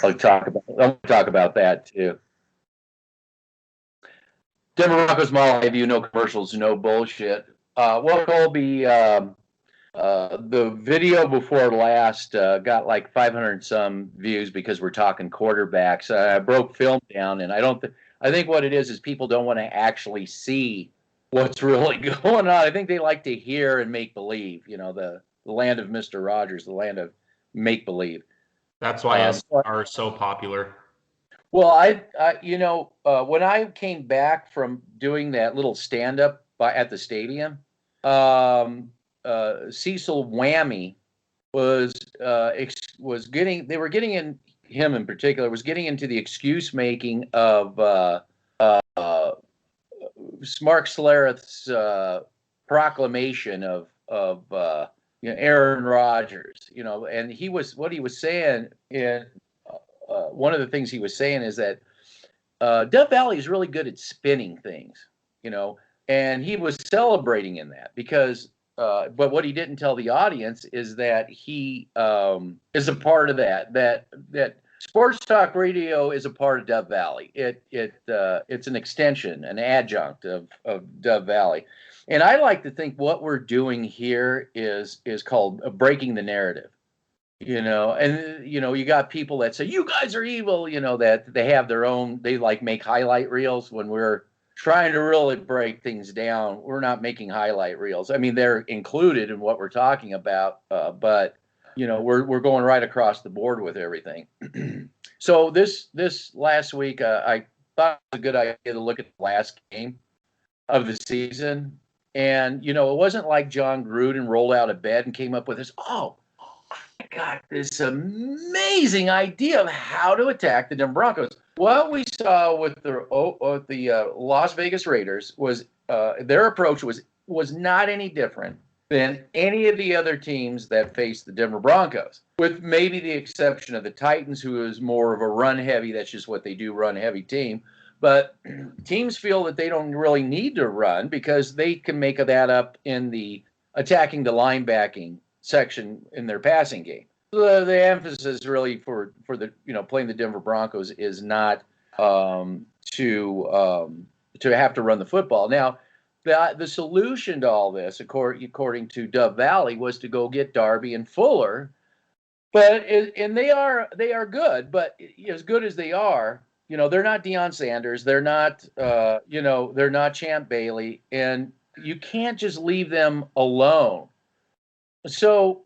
I'll talk about that too. Denver Broncos Mall. I view no commercials, no bullshit. Well, Colby, the video before last got like 500 some views because we're talking quarterbacks. I broke film down, and I think what it is people don't want to actually see what's really going on. I think they like to hear and make believe. The land of Mister Rodgers, the land of make believe. That's why S are so popular. Well, when I came back from doing that little stand up at the stadium, Cecil Whammy was getting they were getting in him in particular was getting into the excuse making of Mark Schlereth's proclamation of Aaron Rodgers, and what he was saying in one of the things he was saying is that Death Valley is really good at spinning things, and he was celebrating in that because, but what he didn't tell the audience is that he is a part of that sports talk radio is a part of Dove Valley. It's an extension, an adjunct of Dove Valley. And I like to think what we're doing here is called breaking the narrative. And you got people that say you guys are evil, that they have their own, they like make highlight reels when we're trying to really break things down. We're not making highlight reels. I mean, they're included in what we're talking about, but we're going right across the board with everything. So this last week, I thought it was a good idea to look at the last game of the season. And, it wasn't like John Gruden rolled out of bed and came up with this, I got this amazing idea of how to attack the Denver Broncos. What we saw with the Las Vegas Raiders was their approach was not any different than any of the other teams that faced the Denver Broncos, with maybe the exception of the Titans, who is more of a run-heavy, that's just what they do, run-heavy team. But teams feel that they don't really need to run because they can make that up in the attacking the linebacking section in their passing game. So the emphasis really for the playing the Denver Broncos is not to have to run the football. Now, the solution to all this, according to Dove Valley, was to go get Darby and Fuller, and they are good, but as good as they are, they're not Deion Sanders, they're not they're not Champ Bailey, and you can't just leave them alone. So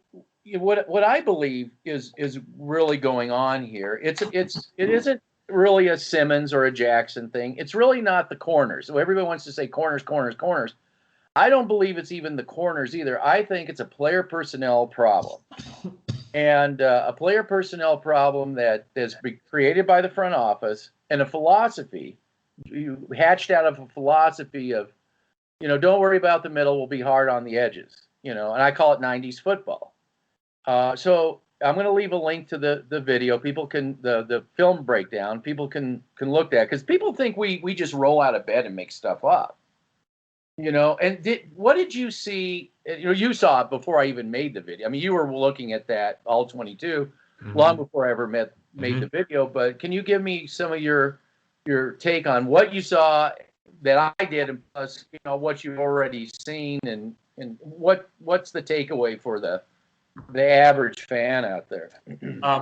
what I believe is really going on here. It isn't really a Simmons or a Jackson thing. It's really not the corners. So everybody wants to say corners, corners, corners. I don't believe it's even the corners either. I think it's a player personnel problem, and a player personnel problem that is created by the front office and a philosophy hatched out of a philosophy of, don't worry about the middle. We'll be hard on the edges. And I call it 90s football. So I'm going to leave a link to the video. People can the film breakdown. People can look at, because people think we just roll out of bed and make stuff up. And what did you see? You saw it before I even made the video. I mean, you were looking at that all 22 long before I ever made the video. But can you give me some of your take on what you saw that I did, and plus what you've already seen, and what's the takeaway for the average fan out there?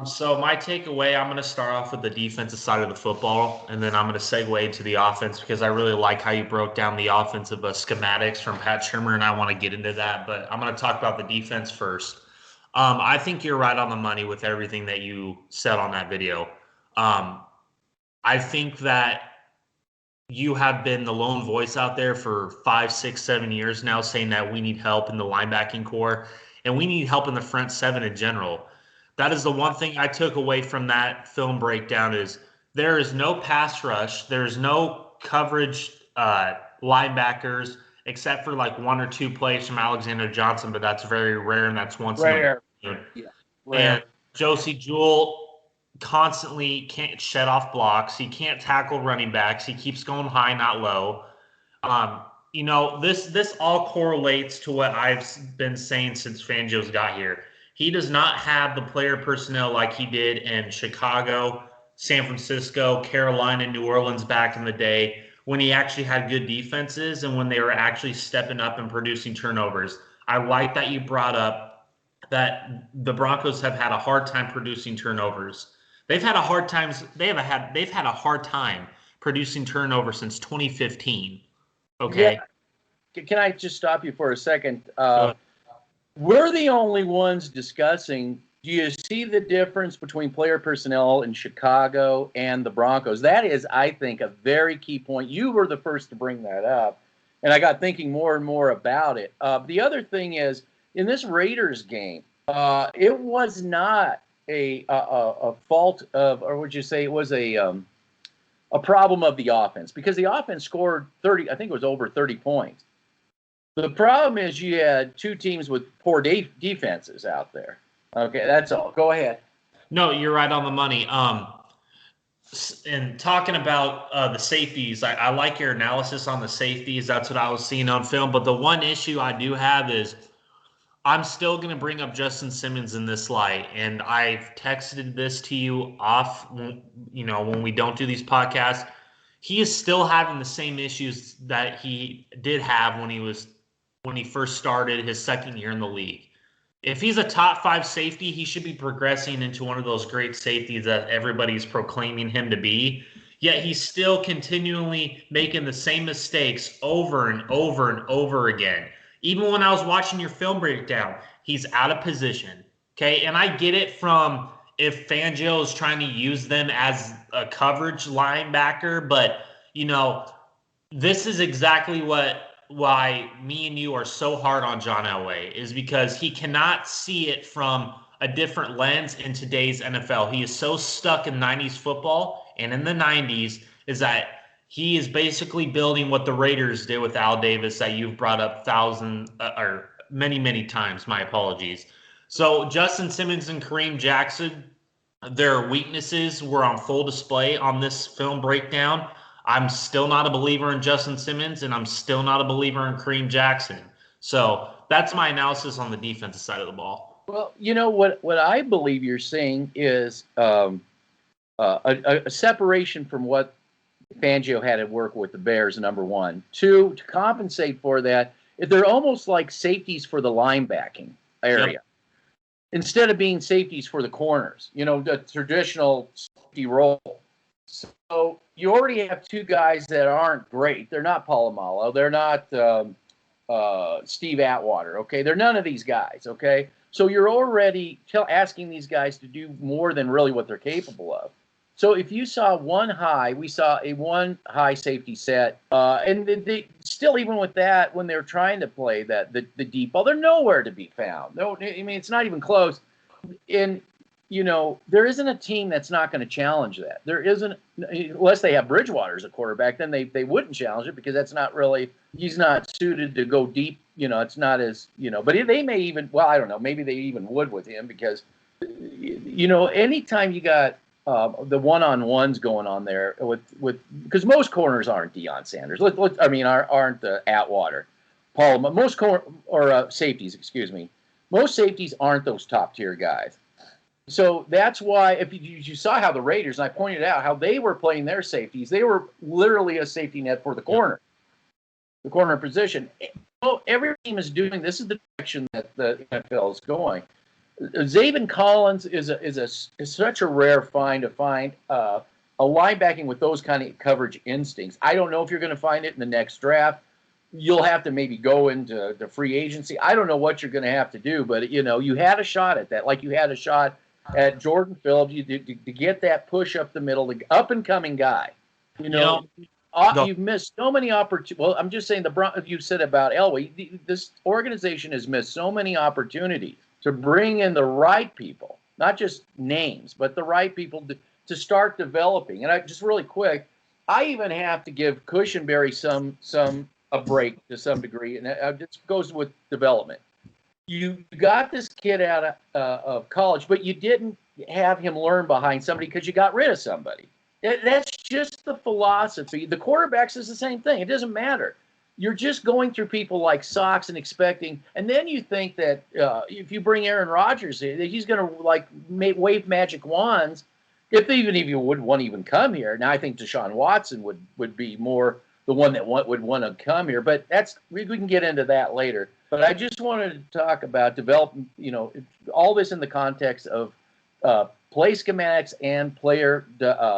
So my takeaway, I'm going to start off with the defensive side of the football, and then I'm going to segue into the offense because I really like how you broke down the offensive schematics from Pat Shurmur, and I want to get into that. But I'm going to talk about the defense first. I think you're right on the money with everything that you said on that video. I think that you have been the lone voice out there for 5, 6, 7 years now saying that we need help in the linebacking core and we need help in the front seven in general. That is the one thing I took away from that film breakdown is there is no pass rush. There's no coverage linebackers except for like 1 or 2 plays from Alexander Johnson, but that's very rare, and that's once rare. In a yeah, rare. And Josie Jewell constantly can't shed off blocks. He can't tackle running backs. He keeps going high, not low. This all correlates to what I've been saying since Fangio's got here. He does not have the player personnel like he did in Chicago, San Francisco, Carolina, New Orleans back in the day when he actually had good defenses and when they were actually stepping up and producing turnovers. I like that you brought up that the Broncos have had a hard time producing turnovers. They've had a hard time. They've had a hard time producing turnovers since 2015. Okay. Yeah. Can I just stop you for a second? We're the only ones discussing. Do you see the difference between player personnel in Chicago and the Broncos? That is, I think, a very key point. You were the first to bring that up, and I got thinking more and more about it. The other thing is, in this Raiders game, it was not a fault of, or would you say it was a problem of the offense? Because the offense scored 30, I think it was over 30 points. The problem is you had two teams with poor defenses out there. Okay, that's all. Go ahead. No, you're right on the money. And talking about the safeties, I like your analysis on the safeties. That's what I was seeing on film. But the one issue I do have is I'm still going to bring up Justin Simmons in this light. And I've texted this to you off, when we don't do these podcasts. He is still having the same issues that he did have when he first started his second year in the league. If he's a top 5 safety, he should be progressing into one of those great safeties that everybody's proclaiming him to be. Yet he's still continually making the same mistakes over and over and over again. Even when I was watching your film breakdown, he's out of position. Okay, and I get it from if Fangio is trying to use them as a coverage linebacker, but this is exactly why me and you are so hard on John Elway, is because he cannot see it from a different lens in today's NFL. He is so stuck in 90s football, and in the 90s is that he is basically building what the Raiders did with Al Davis that you've brought up many, many times. My apologies. So Justin Simmons and Kareem Jackson, their weaknesses were on full display on this film breakdown. I'm still not a believer in Justin Simmons, and I'm still not a believer in Kareem Jackson. So that's my analysis on the defensive side of the ball. Well, what I believe you're saying is a separation from what Fangio had to work with the Bears, number one. Two, to compensate for that, they're almost like safeties for the linebacking area. Yep. Instead of being safeties for the corners, the traditional safety role. So you already have two guys that aren't great. They're not Polamalu. They're not Steve Atwater. Okay, they're none of these guys. Okay, so you're already asking these guys to do more than really what they're capable of. So if you saw we saw a one high safety set, and they still, even with that, when they're trying to play the deep ball, they're nowhere to be found. No, I mean, it's not even close. And there isn't a team that's not going to challenge that. There isn't, unless they have Bridgewater as a quarterback, then they wouldn't challenge it, because that's not really, he's not suited to go deep. It's not as, but they may even, well, I don't know, maybe they even would with him, because, anytime you got the one-on-ones going on there because most corners aren't Deion Sanders. Aren't Atwater, Paul. Most safeties, excuse me. Most safeties aren't those top-tier guys. So that's why, if you saw how the Raiders, and I pointed out how they were playing their safeties, they were literally a safety net for the corner, the corner position. Well, every team is doing this. Is the direction that the NFL is going. Zaven Collins is such a rare find to find a linebacking with those kind of coverage instincts. I don't know if you're going to find it in the next draft. You'll have to maybe go into the free agency. I don't know what you're going to have to do, but you had a shot at that, like you had a shot at Jordan Phillips. You to get that push up the middle, the up and coming guy. You've missed so many opportunities. Well, I'm just saying you said about Elway. This organization has missed so many opportunities to bring in the right people, not just names, but the right people to start developing. And I just really quick, I even have to give Cushenberry a break to some degree, and it goes with development. You got this kid out of college, but you didn't have him learn behind somebody because you got rid of somebody. That's just the philosophy. The quarterbacks is the same thing. It doesn't matter. you're just going through people like Sox and expecting, and then you think that if you bring Aaron Rodgers in, that he's going to like wave magic wands. If you would want to even come here. Now I think Deshaun Watson would be more the one that would want to come here, but we can get into that later. But I just wanted to talk about development, all this in the context of play schematics and player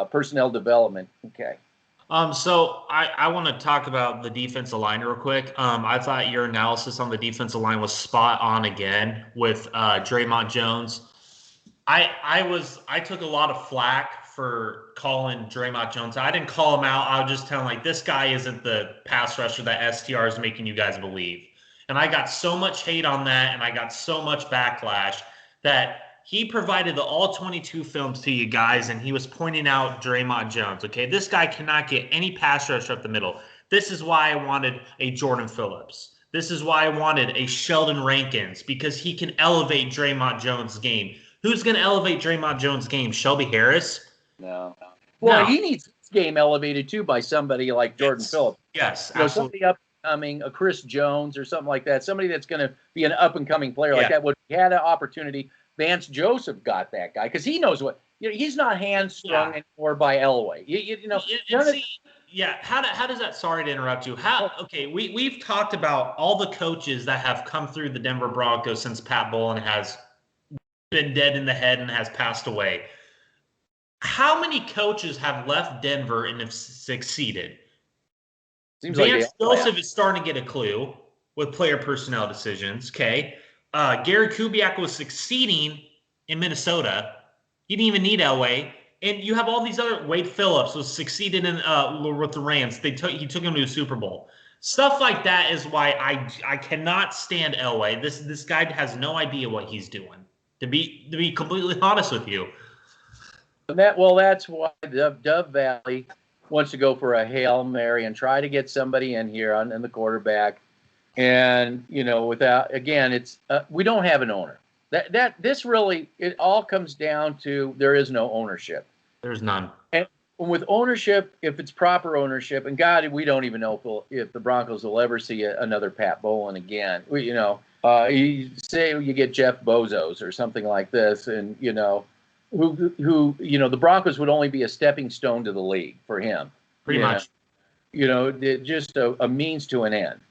personnel development. Okay. So I want to talk about the defensive line real quick. I thought your analysis on the defensive line was spot on again with Draymond Jones. I took a lot of flack for calling Draymond Jones. I didn't call him out. I was just telling this guy isn't the pass rusher that STR is making you guys believe. And I got so much hate on that, and I got so much backlash that he provided the all 22 films to you guys, and he was pointing out Draymond Jones. Okay, this guy cannot get any pass rush up the middle. This is why I wanted a Jordan Phillips. This is why I wanted a Sheldon Rankins, because he can elevate Draymond Jones' game. Who's going to elevate Draymond Jones' game? Shelby Harris? No. Well, he needs his game elevated too by somebody like Jordan Phillips. Yes, absolutely. Somebody upcoming, a Chris Jones or something like that. Somebody that's going to be an up and coming player like that. Would had an opportunity. Vance Joseph got that guy because he knows what he's not hamstrung anymore by Elway. How does that? Sorry to interrupt you. We've talked about all the coaches that have come through the Denver Broncos since Pat Bowlen has been dead in the head and has passed away. How many coaches have left Denver and have succeeded? Seems Vance Joseph is starting to get a clue with player personnel decisions. Okay. Gary Kubiak was succeeding in Minnesota. He didn't even need Elway. And you have all these other – Wade Phillips was succeeded in with the Rams. He took him to a Super Bowl. Stuff like that is why I cannot stand Elway. This guy has no idea what he's doing, to be completely honest with you. That's why Dove Valley wants to go for a Hail Mary and try to get somebody in here in the quarterback. And, without, again, it's we don't have an owner. This really, it all comes down to there is no ownership. There's none. And with ownership, if it's proper ownership, and God, we don't even know if the Broncos will ever see another Pat Bowlen again. You say you get Jeff Bezos or something like this, and, who the Broncos would only be a stepping stone to the league for him. Pretty much. Just a means to an end.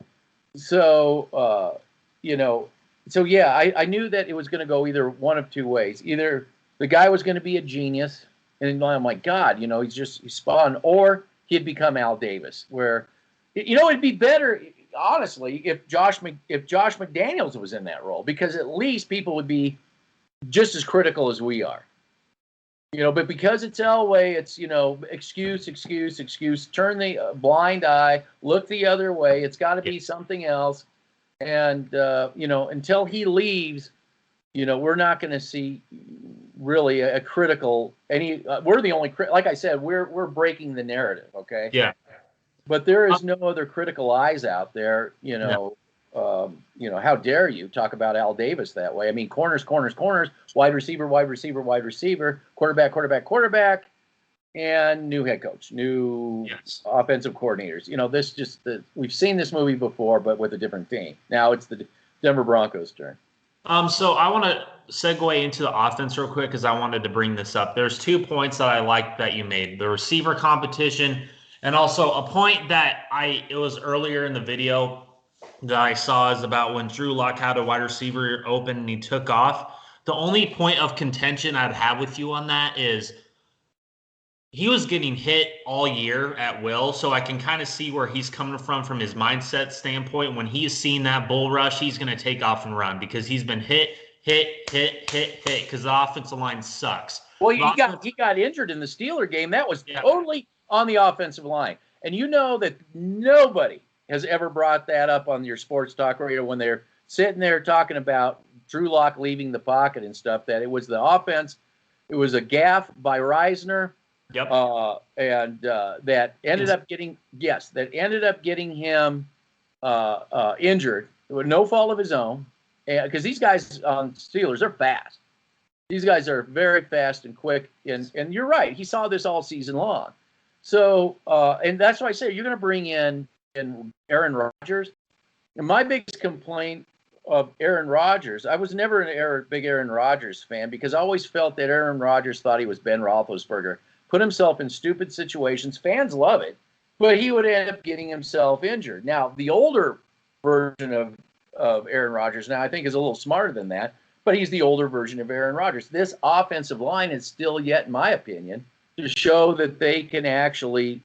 So, I knew that it was going to go either one of two ways. Either the guy was going to be a genius, and I'm like, God, he's spot on, or he'd become Al Davis, where, it'd be better, honestly, if Josh McDaniels was in that role, because at least people would be just as critical as we are. But because it's Elway, it's, excuse, turn the blind eye, look the other way. It's got to be something else. And, until he leaves, we're not going to see really a critical we're the only, like I said, we're breaking the narrative. Okay. Yeah. But there is no other critical eyes out there, how dare you talk about Al Davis that way? I mean, corners, wide receiver, quarterback, and new head coach, new offensive coordinators. We've seen this movie before, but with a different team. Now it's the Denver Broncos' turn. So I want to segue into the offense real quick because I wanted to bring this up. There's 2 points that I liked that you made: the receiver competition, and also a point that it was earlier in the video that I saw is about when Drew Lock had a wide receiver open and he took off. The only point of contention I'd have with you on that is he was getting hit all year at will, so I can kind of see where he's coming from his mindset standpoint. When he's seen that bull rush, he's going to take off and run because he's been hit because the offensive line sucks. Well, he got injured in the Steeler game. That was totally on the offensive line. And that nobody has ever brought that up on your sports talk radio when they're sitting there talking about Drew Lock leaving the pocket and stuff, that it was the offense. It was a gaffe by Reisner. Yep. That ended up getting him injured. No fault of his own. Because these guys on Steelers are fast. These guys are very fast and quick. And you're right. He saw this all season long. So, and that's why I say you're going to bring in in Aaron Rodgers. And my biggest complaint of Aaron Rodgers, I was never a big Aaron Rodgers fan because I always felt that Aaron Rodgers thought he was Ben Roethlisberger, put himself in stupid situations. Fans love it, but he would end up getting himself injured. Now, the older version of Aaron Rodgers now I think is a little smarter than that, but he's the older version of Aaron Rodgers. This offensive line is still yet, in my opinion, to show that they can actually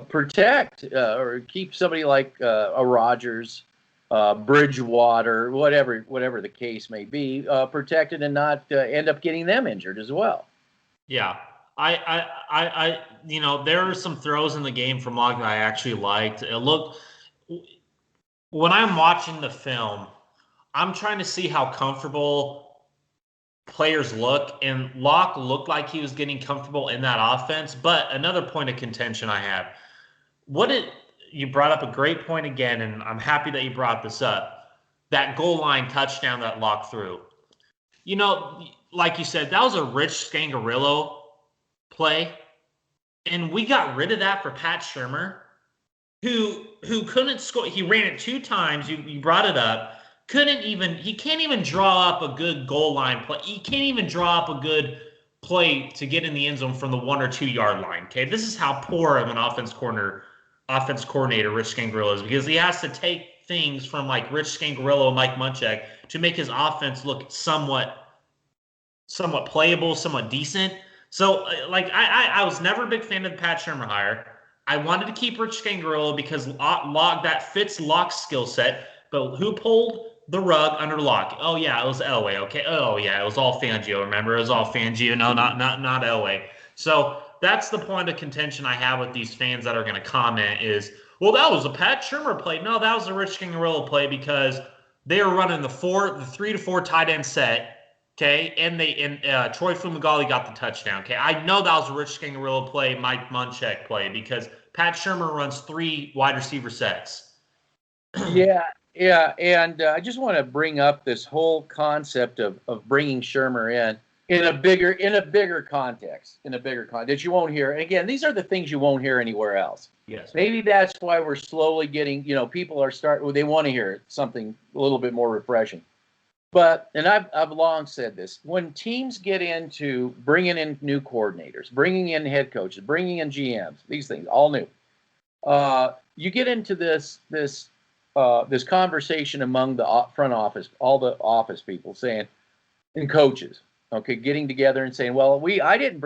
protect or keep somebody like a Rodgers, Bridgewater, whatever the case may be, protected and not end up getting them injured as well. Yeah. I there are some throws in the game from Locke that I actually liked. Look, when I'm watching the film, I'm trying to see how comfortable players look, and Locke looked like he was getting comfortable in that offense. But another point of contention I have, you brought up a great point again, and I'm happy that you brought this up. That goal line touchdown that Locke threw. Like you said, that was a Rich Scangarillo play, and we got rid of that for Pat Shurmur, who couldn't score. He ran it 2 times. You brought it up. He can't even draw up a good goal line play. He can't even draw up a good play to get in the end zone from the 1 or 2 yard line. Okay, this is how poor of an offense coordinator Rich Scangarillo is, because he has to take things from like Rich Scangarillo and Mike Munchak to make his offense look somewhat playable, somewhat decent. So, I was never a big fan of the Pat Shurmur hire. I wanted to keep Rich Scangarillo because that fits Locke's skill set. But who pulled the rug under Locke? Oh yeah, it was Elway. Okay. Oh yeah, it was all Fangio. Remember, it was all Fangio. No, not Elway. So that's the point of contention I have with these fans that are going to comment is, well, that was a Pat Shurmur play. No, that was a Rich Scangarillo play because they were running the 3 to 4 tight end set. Okay, and Troy Fumagalli got the touchdown. Okay, I know that was a Rich Scangarillo play, Mike Munchak play, because Pat Shurmur runs 3 wide receiver sets. Yeah, and I just want to bring up this whole concept of bringing Shurmur in a bigger context, that you won't hear. And again, these are the things you won't hear anywhere else. Yes. Maybe that's why we're slowly getting, people are they want to hear something a little bit more refreshing. But, and I've long said this, when teams get into bringing in new coordinators, bringing in head coaches, bringing in GMs, these things, all new, you get into this conversation among the front office, all the office people saying, and coaches, okay, getting together and saying, well, I didn't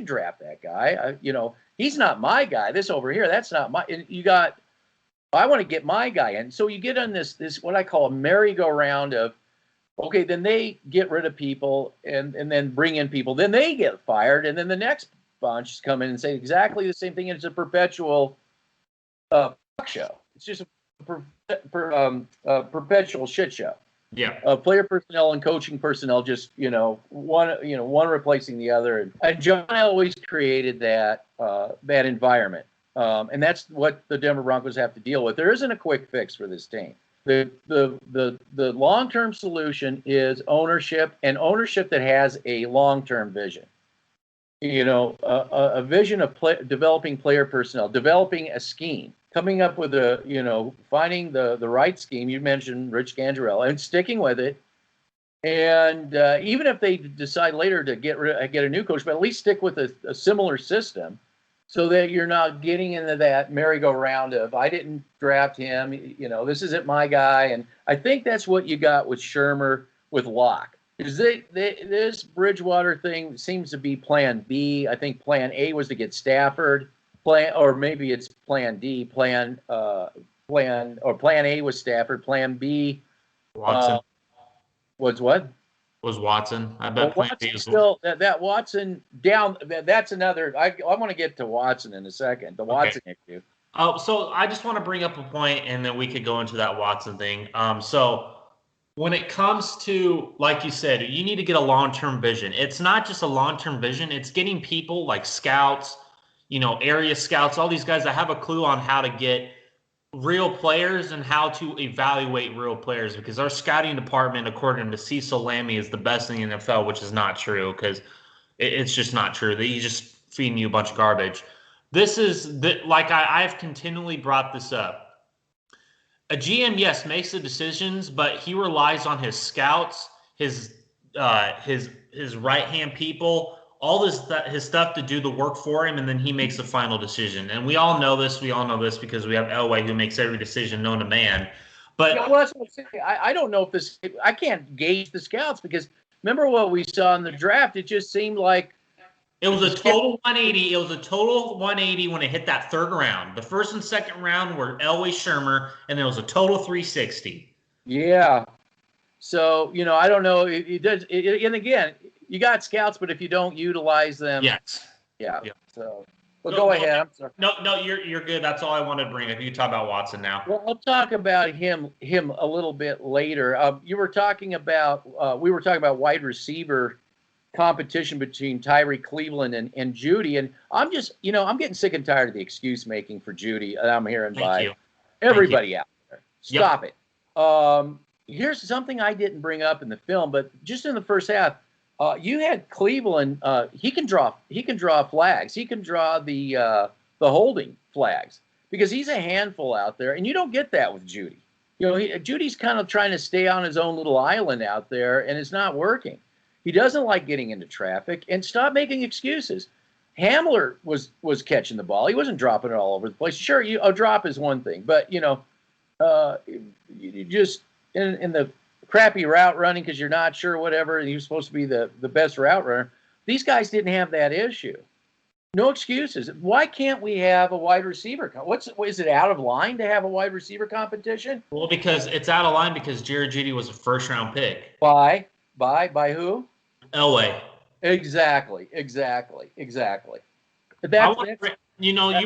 draft that guy. He's not my guy. This over here, that's not my. I want to get my guy in. So you get on this what I call a merry-go-round of, okay, then they get rid of people and then bring in people. Then they get fired, and then the next bunch come in and say exactly the same thing. And it's a perpetual talk show. It's just a perpetual shit show. Yeah. Player personnel and coaching personnel just one replacing the other. And John always created that environment, and that's what the Denver Broncos have to deal with. There isn't a quick fix for this team. The long-term solution is ownership, and ownership that has a long-term vision. A vision of developing player personnel, developing a scheme, coming up with finding the right scheme. You mentioned Rich Scangarillo, and sticking with it. And even if they decide later to get a new coach, but at least stick with a similar system, so that you're not getting into that merry-go-round of, I didn't draft him, this isn't my guy. And I think that's what you got with Shurmur, with Locke. Because this Bridgewater thing seems to be plan B. I think plan A was to get Stafford, or maybe it's plan D. Plan A was Stafford. Plan B Watson was what? Was Watson. I bet plan B was still that Watson down. That's another. I want to get to Watson in a second. The Watson issue. So I just want to bring up a point, and then we could go into that Watson thing. So when it comes to, like you said, you need to get a long-term vision. It's not just a long-term vision. It's getting people like scouts, area scouts, all these guys that have a clue on how to get real players and how to evaluate real players, because our scouting department, according to Cecil Lammey, is the best in the NFL, which is not true, because it's just not true. He's just feeding you a bunch of garbage. This is like I've continually brought this up. A GM, yes, makes the decisions, but he relies on his scouts, his right hand people, all his stuff to do the work for him, and then he makes the final decision. And we all know this. We all know this because we have Elway who makes every decision known to man. But yeah, well, that's what I'm saying. I don't know if I can't gauge the scouts because remember what we saw in the draft. It just seemed like it was a total 180. It was a total 180 when it hit that third round. The first and second round were Elway, Shermer, and there was a total 360. Yeah. So, I don't know. It does. And again, you got scouts, but if you don't utilize them. Yes. Yeah. So, go ahead. I'm sorry. No, you're good. That's all I wanted to bring up. You can talk about Watson now. Well, I'll talk about him a little bit later. We were talking about wide receiver competition between Tyree Cleveland and Judy, and I'm just, I'm getting sick and tired of the excuse making for Judy. I'm hearing by everybody out there. Stop it. Here's something I didn't bring up in the film, but just in the first half, you had Cleveland. He can draw flags. He can draw the holding flags because he's a handful out there, and you don't get that with Judy. Judy's kind of trying to stay on his own little island out there, and it's not working. He doesn't like getting into traffic, and stop making excuses. Hamler was catching the ball. He wasn't dropping it all over the place. Sure, a drop is one thing, but you just in the crappy route running because you're not sure whatever, and you're supposed to be the best route runner. These guys didn't have that issue. No excuses. Why can't we have a wide receiver? Is it out of line to have a wide receiver competition? Well, because it's out of line because Jerry Jeudy was a first-round pick. By who? Elway. Exactly. You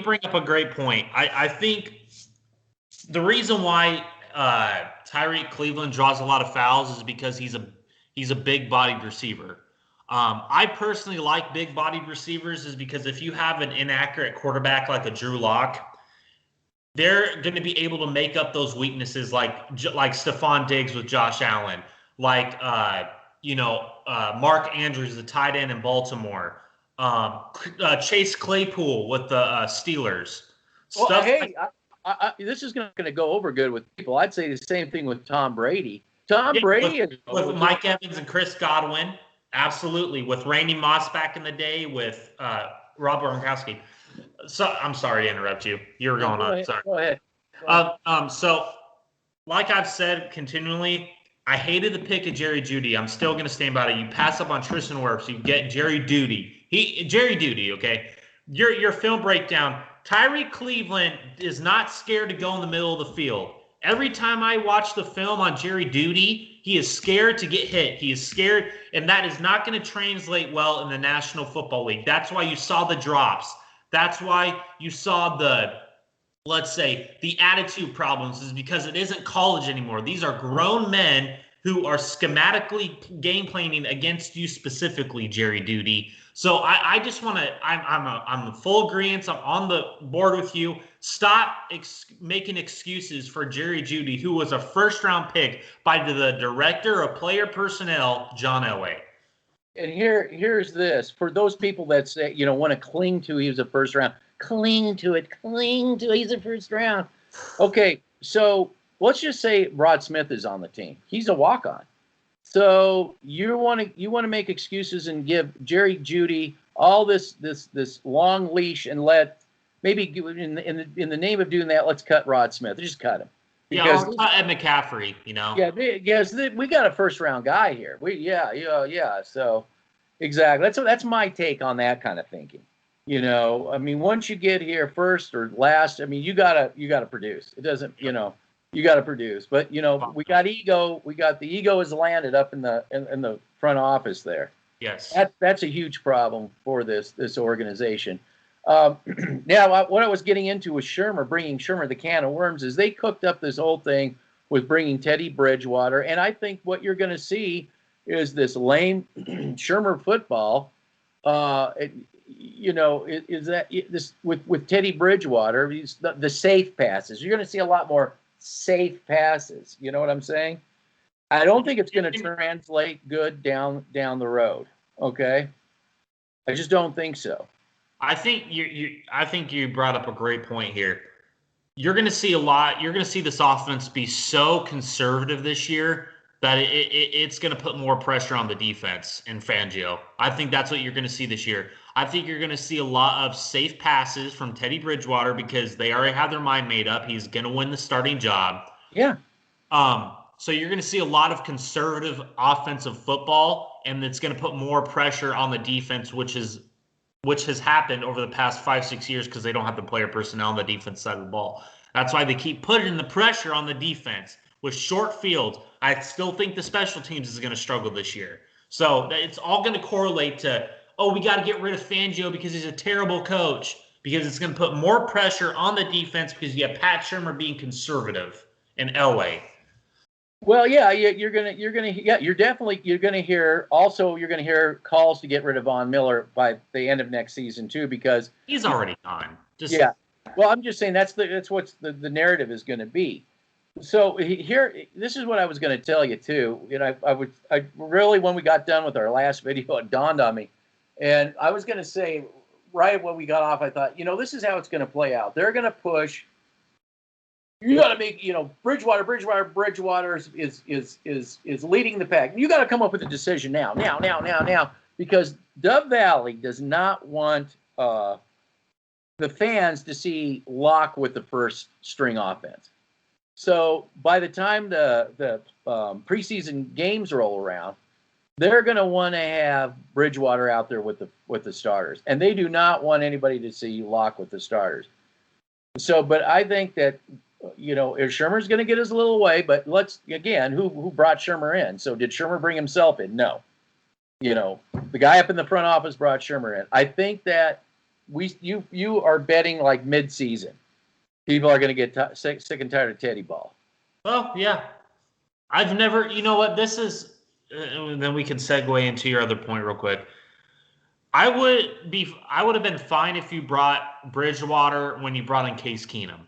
bring up a great point. I think the reason why Tyreek Cleveland draws a lot of fouls is because he's a big-bodied receiver. I personally like big-bodied receivers is because if you have an inaccurate quarterback like a Drew Lock, they're going to be able to make up those weaknesses like Stephon Diggs with Josh Allen, like Mark Andrews, the tight end in Baltimore, Chase Claypool with the Steelers. Well, this is going to go over good with people. I'd say the same thing with Tom Brady. Brady with Mike Evans and Chris Godwin, absolutely. With Randy Moss back in the day, with Rob Gronkowski. So I'm sorry to interrupt you. You were going on. Sorry. Go ahead. So, like I've said continually, I hated the pick of Jerry Jeudy. I'm still going to stand by it. You pass up on Tristan Wirfs. You get Jerry Jeudy, okay? Your film breakdown. Tyree Cleveland is not scared to go in the middle of the field. Every time I watch the film on Jerry Jeudy, he is scared to get hit. He is scared, and that is not going to translate well in the National Football League. That's why you saw the drops. That's why you saw let's say, the attitude problems is because it isn't college anymore. These are grown men who are schematically game planning against you specifically, Jerry Jeudy. So I just want to, I'm in full agreement. I'm on the board with you. Stop making excuses for Jerry Jeudy, who was a first-round pick by the director of player personnel, John Elway. And here's this. For those people that say, want to cling to he was a first round, cling to it, he's a first round. Okay, so let's just say Rod Smith is on the team. He's a walk-on. So you want to make excuses and give Jerry Jeudy all this long leash and let maybe in the name of doing that, let's cut Rod Smith. Just cut him. Because, yeah, or cut Ed McCaffrey. Yeah, we got a first round guy here. Yeah. So exactly. That's my take on that kind of thinking. I mean, once you get here first or last, I mean, you gotta produce. It doesn't, you got to produce. But we got ego. We got the ego is landed up in the front office there. Yes, that's a huge problem for this organization. Now, what I was getting into with bringing Shermer the can of worms, is they cooked up this whole thing with bringing Teddy Bridgewater, and I think what you're going to see is this lame Shermer football. Is that this with Teddy Bridgewater? The safe passes. You're going to see a lot more safe passes. You know what I'm saying? I don't think it's going to translate good down the road. Okay, I just don't think so. I think you brought up a great point here. You're going to see a lot. You're going to see this offense be so conservative this year that it's going to put more pressure on the defense and Fangio. I think that's what you're going to see this year. I think you're going to see a lot of safe passes from Teddy Bridgewater because they already have their mind made up. He's going to win the starting job. Yeah. So you're going to see a lot of conservative offensive football, and it's going to put more pressure on the defense, which has happened over the past 5-6 years because they don't have the player personnel on the defense side of the ball. That's why they keep putting the pressure on the defense with short fields. I still think the special teams is going to struggle this year. So it's all going to correlate to, we got to get rid of Fangio because he's a terrible coach, because it's going to put more pressure on the defense because you have Pat Shurmur being conservative in Elway. Well, yeah, you're gonna you're gonna hear calls to get rid of Von Miller by the end of next season too, because he's already gone. Yeah. Well, I'm just saying that's what's the narrative is going to be. So this is what I was going to tell you too. I really, when we got done with our last video, it dawned on me, and I was going to say right when we got off, I thought, this is how it's going to play out. They're going to push. You got to make, Bridgewater is leading the pack. You got to come up with a decision now, because Dove Valley does not want the fans to see Locke with the first string offense. So by the time the preseason games roll around, they're going to want to have Bridgewater out there with the starters, and they do not want anybody to see Locke with the starters. So, but I think that if Shurmur's going to get his little way, but who brought Shurmur in? So did Shurmur bring himself in? No. The guy up in the front office brought Shurmur in. I think that you are betting like mid-season. People are going to get sick and tired of Teddy Ball. Well, yeah. I've never, this is, then we can segue into your other point real quick. I would have been fine if you brought Bridgewater when you brought in Case Keenum.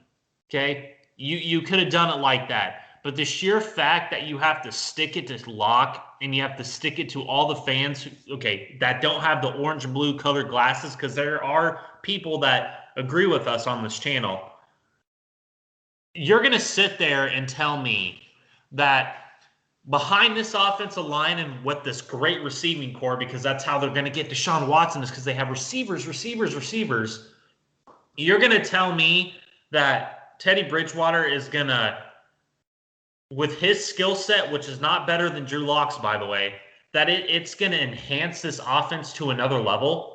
Okay? You could have done it like that. But the sheer fact that you have to stick it to Locke and you have to stick it to all the fans, that don't have the orange and blue colored glasses, because there are people that agree with us on this channel. You're going to sit there and tell me that behind this offensive line and with this great receiving core, because that's how they're going to get Deshaun Watson, is because they have receivers. You're going to tell me that Teddy Bridgewater is going to, with his skill set, which is not better than Drew Lock's, by the way, that it's going to enhance this offense to another level?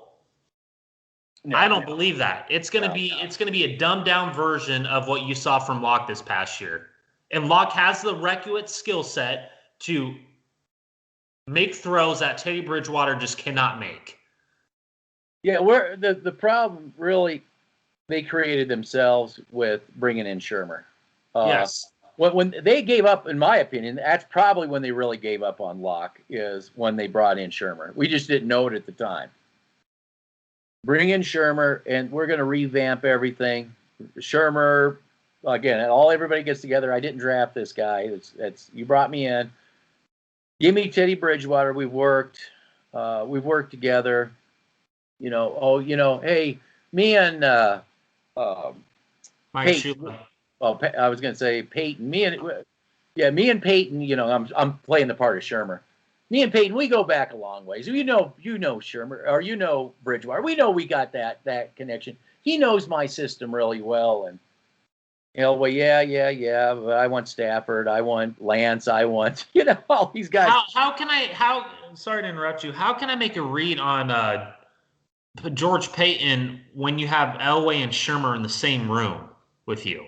No, I don't believe that. It's going to be a dumbed down version of what you saw from Locke this past year. And Locke has the requisite skill set to make throws that Teddy Bridgewater just cannot make. Yeah, where the problem really they created themselves with bringing in Shurmur. Yes. When they gave up, in my opinion, that's probably when they really gave up on Locke, is when they brought in Shurmur. We just didn't know it at the time. Bring in Shurmur, and we're going to revamp everything. Shurmur, again, everybody gets together. I didn't draft this guy. It's you brought me in. Give me Teddy Bridgewater. We've worked together. Hey, me and Peyton. Well, I was going to say Peyton. Me and Peyton. I'm playing the part of Shurmur. Me and Peyton, we go back a long ways. You know Shurmur, or Bridgewater. We know we got that connection. He knows my system really well, and yeah. But I want Stafford. I want Lance. I want all these guys. How sorry to interrupt you. How can I make a read on George Payton when you have Elway and Shurmur in the same room with you?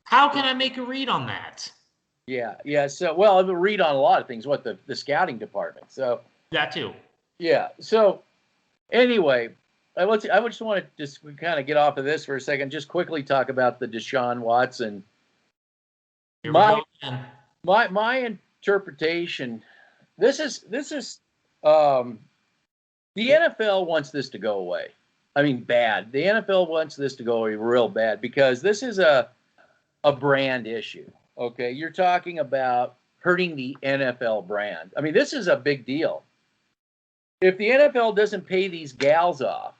How can I make a read on that? Yeah. So, I have a read on a lot of things. What the scouting department. So that too. Yeah. So anyway, I just want to kind of get off of this for a second. Just quickly talk about the Deshaun Watson. My interpretation. This is the NFL wants this to go away. I mean, bad. The NFL wants this to go away real bad, because this is a brand issue. Okay, you're talking about hurting the NFL brand. I mean, this is a big deal. If the NFL doesn't pay these gals off,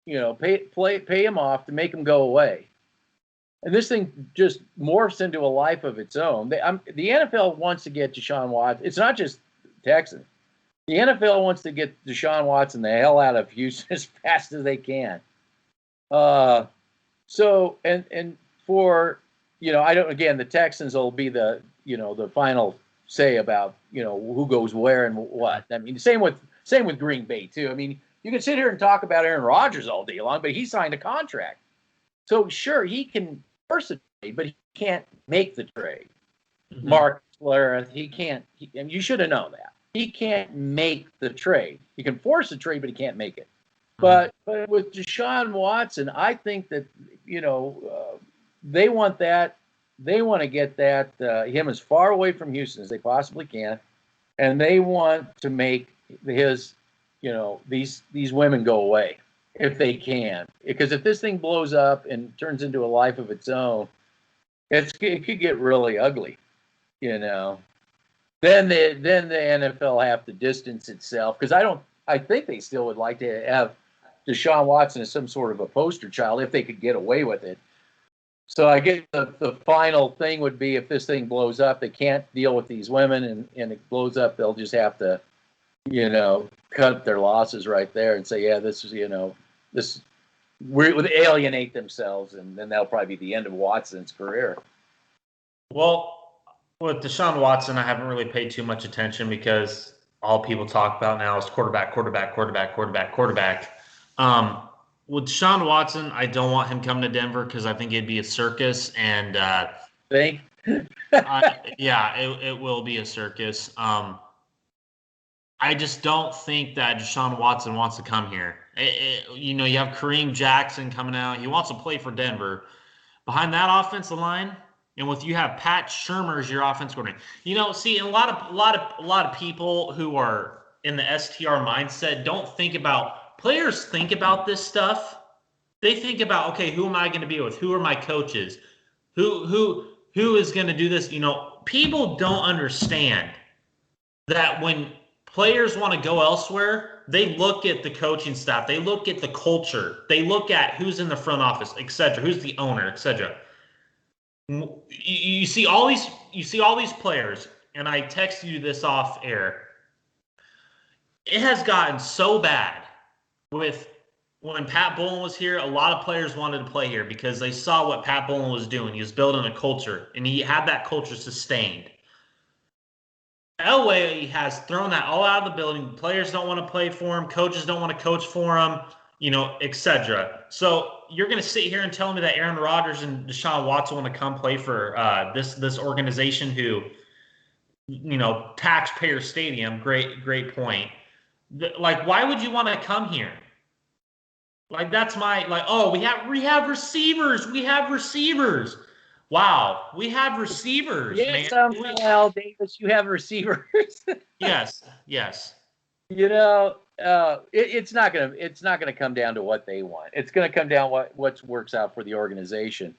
pay him off to make him go away. And this thing just morphs into a life of its own. The NFL wants to get Deshaun Watson. It's not just Texans. The NFL wants to get Deshaun Watson the hell out of Houston as fast as they can. So for I don't. Again, the Texans will be the final say about who goes where and what. I mean, same with Green Bay too. I mean, you can sit here and talk about Aaron Rodgers all day long, but he signed a contract, so sure he can force a trade, but he can't make the trade. Mm-hmm. Mark Schlereth, he can't. And you should have known that. He can't make the trade. He can force a trade, but he can't make it. But with Deshaun Watson, I think that they want that. They want to get him as far away from Houston as they possibly can, and they want to make these women go away if they can. Because if this thing blows up and turns into a life of its own, it could get really ugly. Then the NFL have to distance itself, because I think they still would like to have Deshaun Watson as some sort of a poster child if they could get away with it. So I guess the final thing would be, if this thing blows up, they can't deal with these women, and it blows up, they'll just have to, cut their losses right there and say, yeah, this is, we would alienate themselves, and then that'll probably be the end of Watson's career. Well, with Deshaun Watson, I haven't really paid too much attention, because all people talk about now is quarterback. With Deshaun Watson, I don't want him coming to Denver, because I think it'd be a circus, and it will be a circus. I just don't think that Deshaun Watson wants to come here. You have Kareem Jackson coming out. He wants to play for Denver. Behind that offensive line, and you have Pat Shurmur as your offense coordinator. See, a lot of people who are in the STR mindset don't think about. Players think about this stuff. They think about, okay, who am I going to be with? Who are my coaches? Who is going to do this? People don't understand that when players want to go elsewhere, they look at the coaching staff, they look at the culture, they look at who's in the front office, etc., who's the owner, etc. You see all these players, and I text you this off air. It has gotten so bad. When Pat Bowlen was here, a lot of players wanted to play here because they saw what Pat Bowlen was doing. He was building a culture, and he had that culture sustained. Elway has thrown that all out of the building. Players don't want to play for him. Coaches don't want to coach for him, etc. So you're going to sit here and tell me that Aaron Rodgers and Deshaun Watson want to come play for this organization who, taxpayer stadium. Great point. Why would you want to come here? That's we have receivers. We have receivers. Wow, we have receivers. Yes, Samuel Davis, you have receivers. Yes. It's not gonna come down to what they want. It's gonna come down what works out for the organization.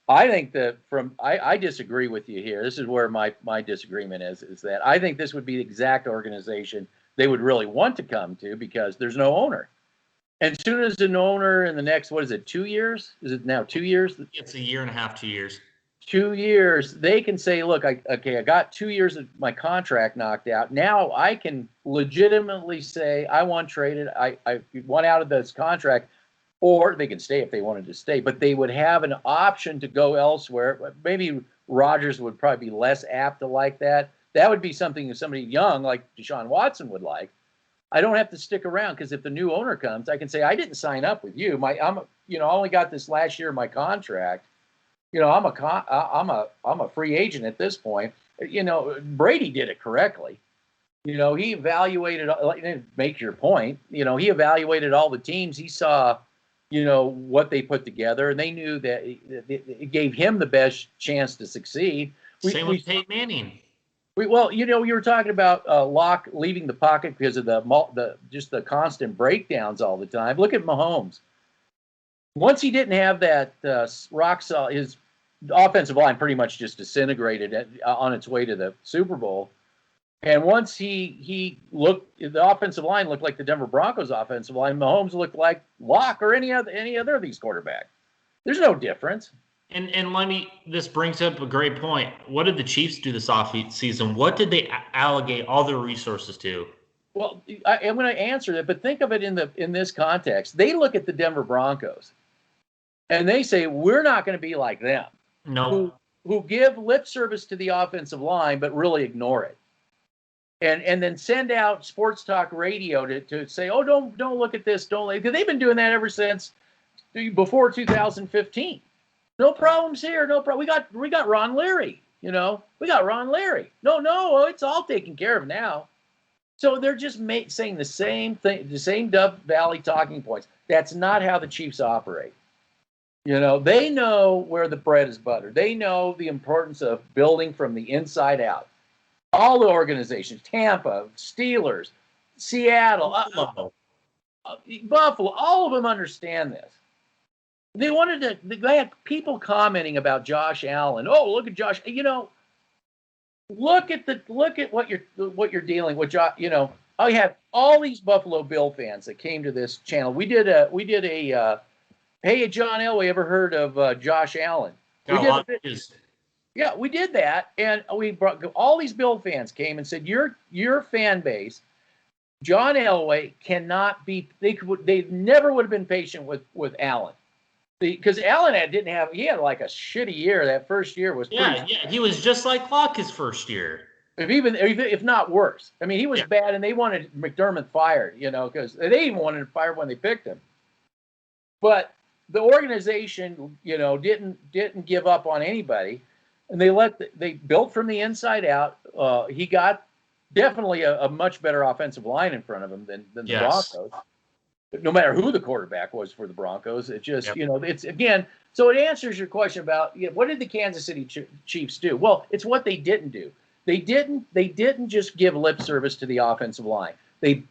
I think that I disagree with you here. This is where my disagreement is that I think this would be the exact organization they would really want to come to, because there's no owner. And as soon as an owner in the next, 2 years? Is it now 2 years? It's a year and a half, 2 years. 2 years, they can say, look, I got 2 years of my contract knocked out. Now I can legitimately say I want traded. I want out of this contract, or they can stay if they wanted to stay. But they would have an option to go elsewhere. Maybe Rodgers would probably be less apt to like that. That would be something somebody young like Deshaun Watson would like. I don't have to stick around, because if the new owner comes, I can say I didn't sign up with you. I only got this last year of my contract. I'm a free agent at this point. Brady did it correctly. He evaluated. Make your point. He evaluated all the teams. He saw, what they put together, and they knew that it gave him the best chance to succeed. Same with Peyton Manning. We were talking about Locke leaving the pocket because of the constant breakdowns all the time. Look at Mahomes. Once he didn't have that rock solid, his offensive line pretty much just disintegrated on its way to the Super Bowl. And once he looked, the offensive line looked like the Denver Broncos offensive line. Mahomes looked like Locke or any other of these quarterbacks. There's no difference. And this brings up a great point. What did the Chiefs do this off season? What did they allocate all their resources to? Well, I'm going to answer that, but think of it in this context. They look at the Denver Broncos, and they say we're not going to be like them. No. Who give lip service to the offensive line, but really ignore it. And then send out sports talk radio to say, oh, don't look at this, because they've been doing that ever since before 2015. No problems here, no problem. We got Ron Leary, we got Ron Leary. No, it's all taken care of now. So they're just saying the same thing, the same Dove Valley talking points. That's not how the Chiefs operate. They know where the bread is buttered. They know the importance of building from the inside out. All the organizations, Tampa, Steelers, Seattle, Buffalo, all of them understand this. They had people commenting about Josh Allen. Oh, look at Josh. Look at what you're dealing with. I have all these Buffalo Bill fans that came to this channel. We did a hey, John Elway, ever heard of Josh Allen? Yeah, we did that, and we brought all these Bill fans came and said, your fan base, John Elway cannot be. They never would have been patient with Allen, because Allen he had like a shitty year. That first year was he was just like Locke his first year, if not worse. I mean, he was bad, and they wanted McDermott fired, because they even wanted him fired when they picked him. But the organization, didn't give up on anybody. And they built from the inside out. He got definitely a much better offensive line in front of him than the Broncos. But no matter who the quarterback was for the Broncos, it just it's again. So it answers your question about what did the Kansas City Chiefs do? Well, it's what they didn't do. They didn't just give lip service to the offensive line. They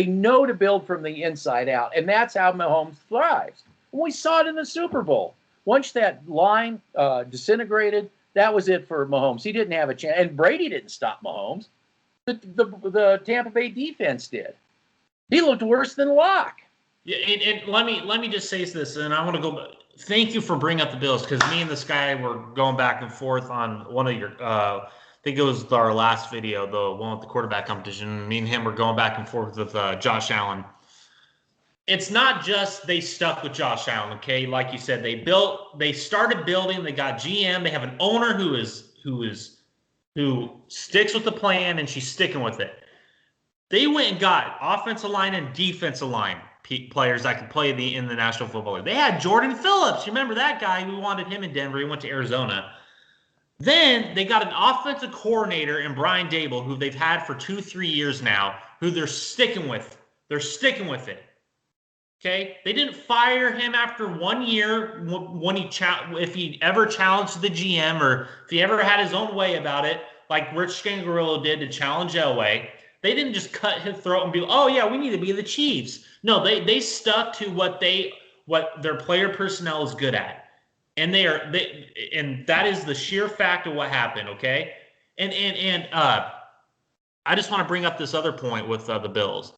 know to build from the inside out, and that's how Mahomes thrives. And we saw it in the Super Bowl. Once that line disintegrated, that was it for Mahomes. He didn't have a chance. And Brady didn't stop Mahomes. The Tampa Bay defense did. He looked worse than Locke. Yeah, and let me just say this, and I want to go. Thank you for bringing up the Bills, because me and this guy were going back and forth on one of your. I think it was our last video, the one with the quarterback competition. Me and him were going back and forth with Josh Allen. It's not just they stuck with Josh Allen, okay? Like you said, they started building, they got GM, they have an owner who sticks with the plan, and she's sticking with it. They went and got offensive line and defensive line players that could play in the National Football League. They had Jordan Phillips. You remember that guy? We wanted him in Denver. He went to Arizona. Then they got an offensive coordinator in Brian Dable, who they've had for 2-3 years now, who they're sticking with. They're sticking with it. Okay, they didn't fire him after 1 year when if he ever challenged the GM, or if he ever had his own way about it, like Rich Scangarillo did to challenge Elway. They didn't just cut his throat and be, oh yeah, we need to be the Chiefs. No, they stuck to what their player personnel is good at, and and that is the sheer fact of what happened. Okay, and I just want to bring up this other point with the Bills.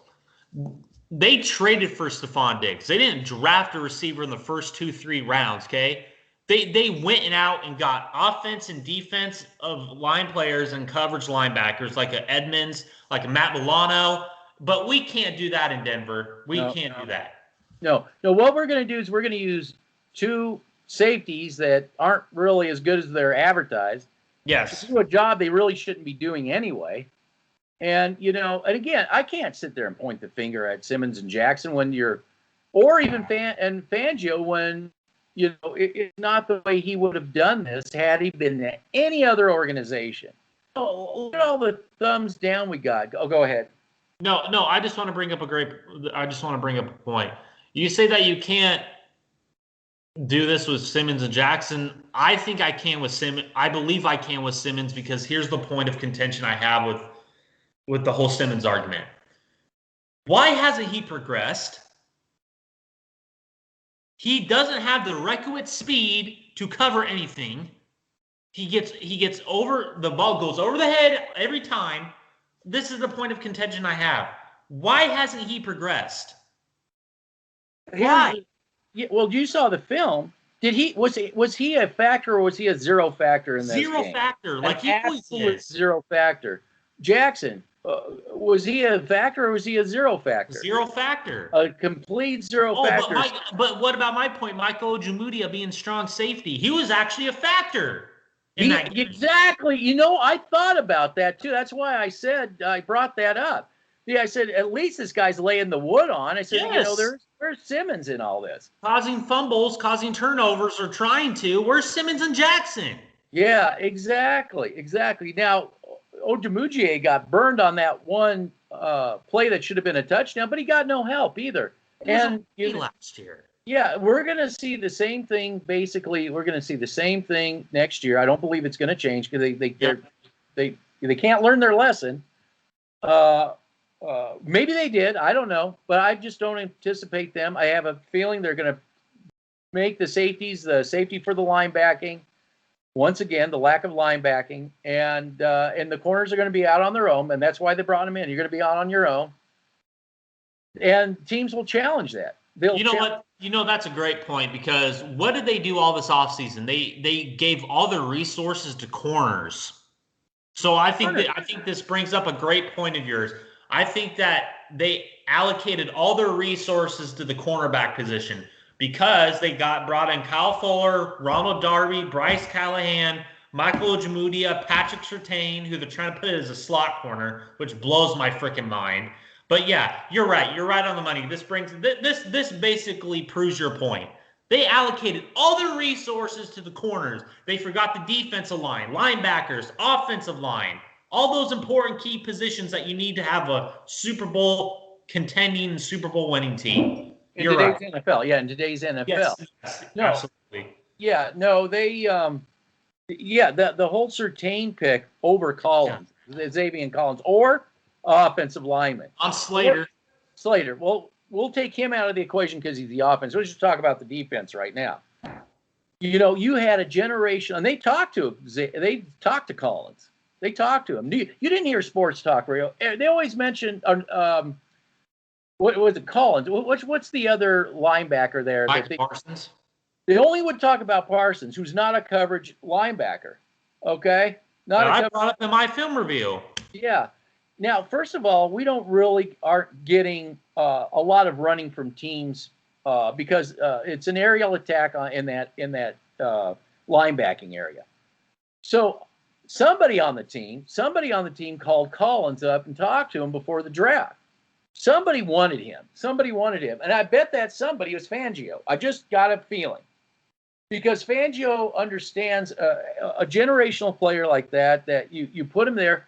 They traded for Stephon Diggs. They didn't draft a receiver in the first 2-3 rounds, okay? They went out and got offense and defense of line players and coverage linebackers like a Edmonds, like a Matt Milano. But we can't do that in Denver. We can't do that. No. What we're going to do is we're going to use two safeties that aren't really as good as they're advertised. Yes. To do a job they really shouldn't be doing anyway. And, and again, I can't sit there and point the finger at Simmons and Jackson or even Fangio when, it's not the way he would have done this had he been in any other organization. Oh, look at all the thumbs down we got. Oh, go ahead. No, I just want to bring up a point. You say that you can't do this with Simmons and Jackson. I think I can with Simmons. I believe I can with Simmons, because here's the point of contention I have with the whole Simmons argument. Why hasn't he progressed? He doesn't have the requisite speed to cover anything. He gets over, the ball goes over the head every time. this is the point of contention I have. Why hasn't he progressed? Why? Yeah, well, you saw the film. Was he a factor or was he a zero factor in this Zero game? factor, like he always Absolute is. zero factor. Jackson, was he a factor or was he a zero factor? Zero factor. A complete zero factor. But what about my point? Michael Ojemudia being strong safety. He was actually a factor in that game. Exactly. You know, I thought about that too. That's why I brought that up. Yeah, I said, at least this guy's laying the wood on. I said, Yes. there's Simmons in all this. Causing fumbles, causing turnovers, or trying to. Where's Simmons and Jackson? Yeah, exactly. Now, Ojemudia got burned on that one play that should have been a touchdown, but he got no help either. And last year. Yeah, we're going to see the same thing. Basically, we're going to see the same thing next year. I don't believe it's going to change because they can't learn their lesson. Maybe they did. I don't know, but I just don't anticipate them. I have a feeling they're going to make the safeties the safety for the linebacking. Once again, the lack of linebacking, and the corners are going to be out on their own, and that's why they brought them in. You're going to be out on your own, and teams will challenge that. What? That's a great point, because what did they do all this offseason? They gave all their resources to corners. So I think this brings up a great point of yours. I think that they allocated all their resources to the cornerback position because they brought in Kyle Fuller, Ronald Darby, Bryce Callahan, Michael Ojemudia, Patrick Surtain, who they're trying to put as a slot corner, which blows my freaking mind. But yeah, you're right. You're right on the money. This basically proves your point. They allocated all their resources to the corners. They forgot the defensive line, linebackers, offensive line, all those important key positions that you need to have a Super Bowl contending, Super Bowl winning team. In today's NFL. Yeah, in today's NFL. Yes, no, absolutely. Yeah, no, they the whole Surtain pick over Collins, Xavier Collins, or offensive lineman. On Slater. Well, we'll take him out of the equation because he's the offense. Let's just talk about the defense right now. You had a generation, and they talked to him. They talked to Collins. They talked to him. You didn't hear sports talk radio. They always mentioned what was it, Collins? What's the other linebacker there? Parsons. They only would talk about Parsons, who's not a coverage linebacker. Okay, I brought up in my film review. Yeah. Now, first of all, we aren't getting a lot of running from teams because it's an aerial attack in that linebacking area. So somebody on the team called Collins up and talked to him before the draft. Somebody wanted him, and I bet that somebody was Fangio. I just got a feeling, because Fangio understands a generational player like that you put him there.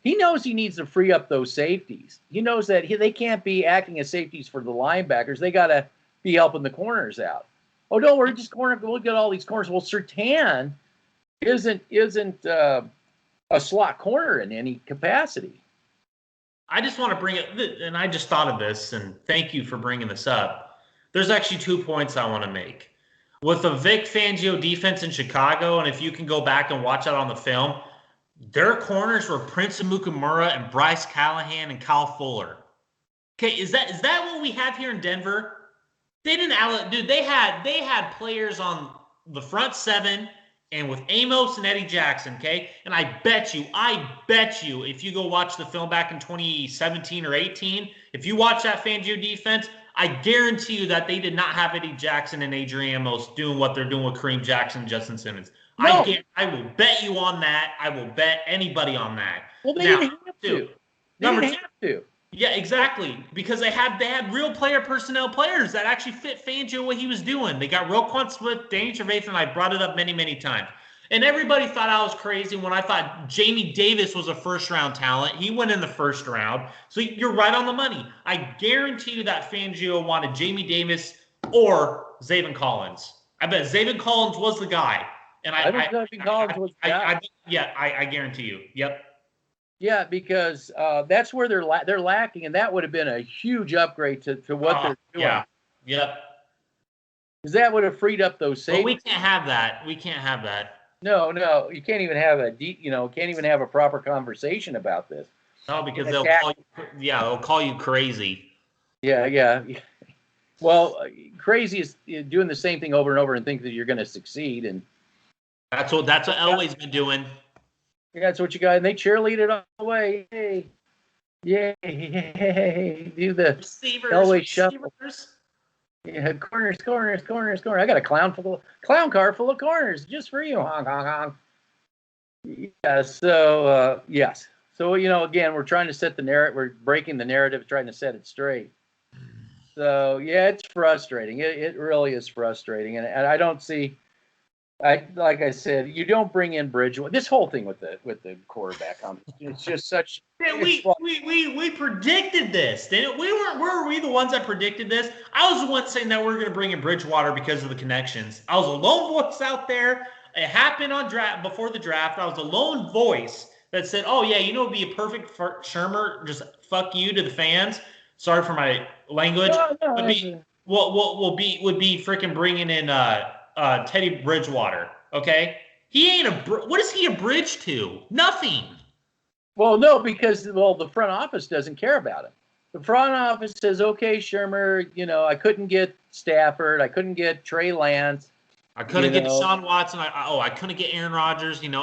He knows he needs to free up those safeties. He knows that they can't be acting as safeties for the linebackers. They got to be helping the corners out. Oh, don't worry, we'll get all these corners. Well, Surtain isn't a slot corner in any capacity. I just want to bring it, and I just thought of this, and thank you for bringing this up. There's actually 2 points I want to make. With the Vic Fangio defense in Chicago, and if you can go back and watch that on the film, their corners were Prince Amukamura and Bryce Callahan and Kyle Fuller. Okay, is that what we have here in Denver? They didn't, dude. They had players on the front seven and with Amos and Eddie Jackson. Okay, and I bet you, if you go watch the film back in 2017 or 18, if you watch that Fangio defense, I guarantee you that they did not have Eddie Jackson and Adrian Amos doing what they're doing with Kareem Jackson and Justin Simmons. No. I will bet you on that. I will bet anybody on that. Well, they didn't have to. They didn't have to. Yeah, exactly. Because they had real personnel players that actually fit Fangio what he was doing. They got Roquan Smith, Danny Trevathan, and I brought it up many, many times. And everybody thought I was crazy when I thought Jamie Davis was a first-round talent. He went in the first round. So you're right on the money. I guarantee you that Fangio wanted Jamie Davis or Zaven Collins. I bet Zaven Collins was the guy. And I guarantee you. Yep. Yeah, because that's where they're lacking, and that would have been a huge upgrade to what they're doing. Yeah. Yep. Because that would have freed up those safeties. But we can't have that. No, you can't even have can't even have a proper conversation about this. No, because they'll call you crazy. Yeah. Well, crazy is doing the same thing over and over and think that you're going to succeed, and that's what Elway's been doing. Yeah, that's what you got, and they cheerlead it all the way. Hey, yay! Do the Elway shuffle. Yeah, corners. I got a clown car full of corners just for you. Honk, honk, honk. Yeah. So yes. So again, we're trying to set the narrative. We're breaking the narrative, trying to set it straight. So yeah, it's frustrating. It really is frustrating, and I don't see. Like I said, you don't bring in Bridgewater. This whole thing with the quarterback, it's just such. Yeah, we predicted this, didn't we? Were we the ones that predicted this? I was the one saying that we were going to bring in Bridgewater because of the connections. I was a lone voice out there. It happened before the draft. I was a lone voice that said, "Oh yeah, it'd be a perfect for Shermer. Just fuck you to the fans." Sorry for my language. No, would be freaking bringing in Teddy Bridgewater. Okay, he ain't what is he a bridge to? Nothing. Well, no, because the front office doesn't care about him. The front office says, "Okay, Shermer, I couldn't get Stafford, I couldn't get Trey Lance, I couldn't get Deshaun Watson. I couldn't get Aaron Rodgers. And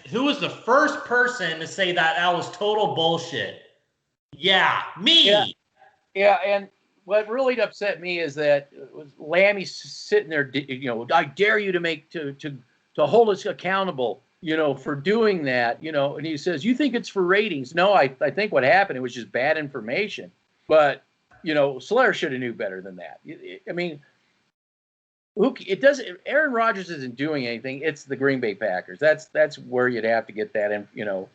who was the first person to say that was total bullshit? Yeah, me. Yeah, and what really upset me is that Lammy's sitting there. I dare you to hold us accountable. For doing that. And he says, "You think it's for ratings?" No, I think what happened, it was just bad information. But Slayer should have knew better than that. I mean, it doesn't. Aaron Rodgers isn't doing anything. It's the Green Bay Packers. That's where you'd have to get that in.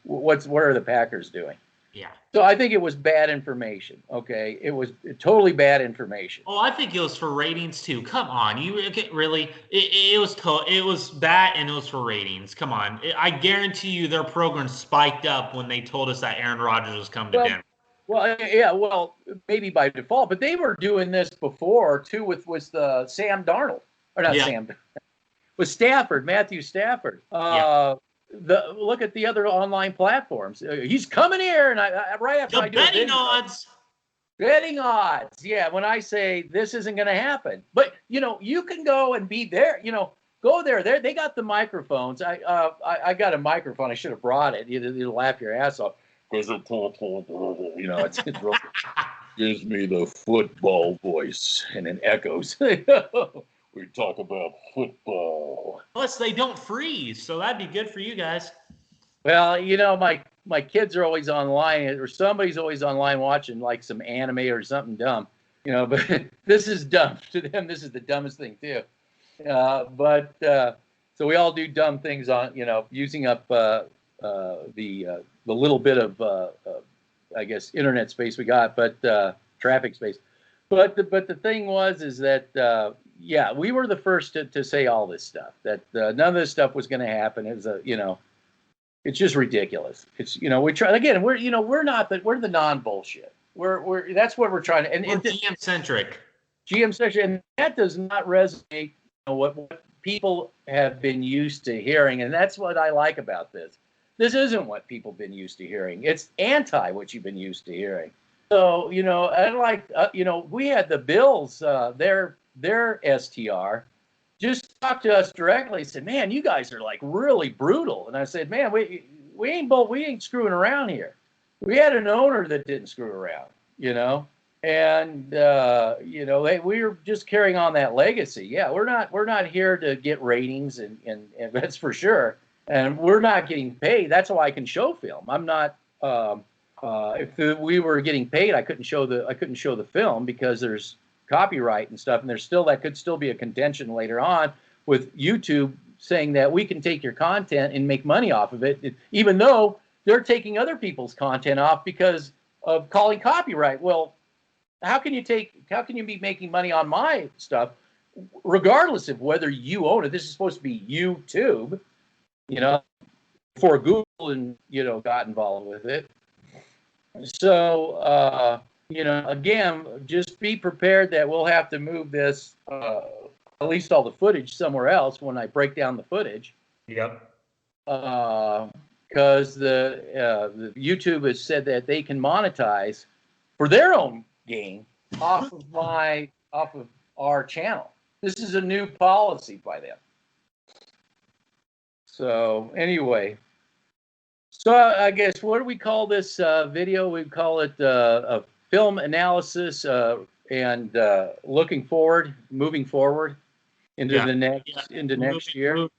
What are the Packers doing? Yeah. So I think it was bad information. Okay, it was totally bad information. Oh, I think it was for ratings too. Come on, really? It was that, and it was for ratings. Come on, I guarantee you their program spiked up when they told us that Aaron Rodgers was coming to Denver. Well, yeah, maybe by default, but they were doing this before too with Sam Darnold, or not Sam, with Stafford, Matthew Stafford. Look at the other online platforms. He's coming here, and right after I do betting odds. Betting odds. Yeah, when I say this isn't going to happen, but you can go and be there. Go there. They got the microphones. I got a microphone. I should have brought it. You'll laugh your ass off. It's real. Gives me the football voice, and it echoes. We talk about football. Plus, they don't freeze, so that'd be good for you guys. Well, my kids are always online, or somebody's always online watching like some anime or something dumb, But this is dumb to them. This is the dumbest thing too. So we all do dumb things on, using up the little bit of I guess internet space we got, but traffic space. But the thing is that. Yeah, we were the first to say all this stuff, that none of this stuff was going to happen. It was it's just ridiculous. It's we try again. We're not, but we're the non-bullshit. We're that's what we're trying to. And we're GM centric, and that does not resonate. What people have been used to hearing, and that's what I like about this. This isn't what people have been used to hearing. It's anti what you've been used to hearing. So I like we had the Bills their STR just talked to us directly, said, "Man, you guys are like really brutal." And I said, "Man, we ain't screwing around here. We had an owner that didn't screw around, and we were just carrying on that legacy. Yeah, we're not here to get ratings, and that's for sure. And we're not getting paid. That's why I can show film. I'm not. If we were getting paid, I couldn't show the film because there's copyright and stuff, and that could still be a contention later on with YouTube saying that we can take your content and make money off of it, even though they're taking other people's content off because of calling copyright. Well, how can you be making money on my stuff regardless of whether you own it? This is supposed to be YouTube, before Google and got involved with it. So again, just be prepared that we'll have to move this, at least all the footage, somewhere else when I break down the footage. Yep. because the YouTube has said that they can monetize for their own gain off of our channel. This is a new policy by them. So anyway, so I guess what do we call this video? We call it a film analysis and moving forward into the next year.